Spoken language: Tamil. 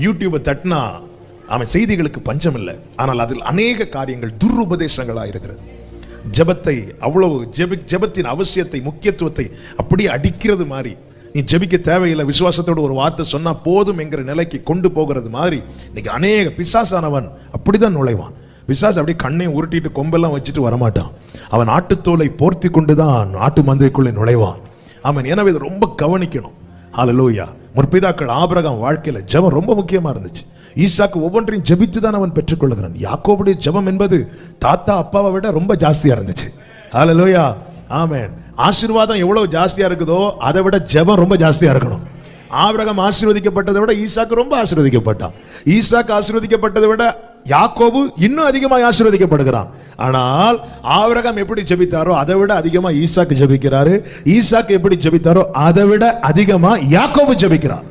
யூடியூபை தட்டினா அவன் செய்திகளுக்கு பஞ்சம் இல்லை. ஆனால் அதில் அநேக காரியங்கள் துருபதேசங்களாக இருக்கிறது. ஜெபத்தை அவ்வளவு ஜெபத்தின் அவசியத்தை, முக்கியத்துவத்தை அப்படியே அடிக்கிறது மாதிரி, நீ ஜெபிக்க தேவையில்லை, விசுவாசத்தோடு ஒரு வார்த்தை சொன்னா போதும் என்கிற நிலைக்கு கொண்டு போகிறது மாதிரி இன்னைக்கு அநேக பிசாசானவன் அப்படிதான் நுழைவான். பிசாசு அப்படியே கண்ணையும் உருட்டிட்டு கொம்பெல்லாம் வச்சுட்டு வரமாட்டான். அவன் ஆட்டுத்தோலை போர்த்தி கொண்டுதான் ஆட்டு மந்தைக்குள்ளே நுழைவான் அவன். எனவே இதை ரொம்ப கவனிக்கணும். ஹல்லேலூயா. முற்பிதாக்கள் ஆபிரகாம் வாழ்க்கையில ஜெபம் ரொம்ப முக்கியமா இருந்துச்சு. ஈசாக்கு ஒவ்வொன்றையும் ஜெபித்து தான் அவன் பெற்றுக்கொள்கிறான். யாக்கோபுடைய ஜெபம் என்பது தாத்தா அப்பாவை விட ரொம்ப ஜாஸ்தியா இருந்துச்சு. ஹல்லேலூயா. ஆமென். ஆசீர்வாதம் எவ்வளவு ஜாஸ்தியா இருக்குதோ அதை விட ஜெபம் ரொம்ப ஜாஸ்தியா இருக்கணும். ஆபிரகாம் ஆசீர்வதிக்கப்பட்டதை விட ஈசாக்கு ரொம்ப ஆசீர்வதிக்கப்பட்டான். ஈசாக்கு ஆசீர்வதிக்கப்பட்டதை விட யாக்கோபு இன்னும் அதிகமாக ஆசீர்வதிக்கப்படுகிறான். ஆனால் ஆபிரகாம் எப்படி ஜெபித்தாரோ அதை விட அதிகமா ஈசாக்கு ஜெபிக்கிறாரு. ஈசாக்கு எப்படி ஜெபித்தாரோ அதை விட அதிகமா யாக்கோபு ஜெபிக்கிறார்.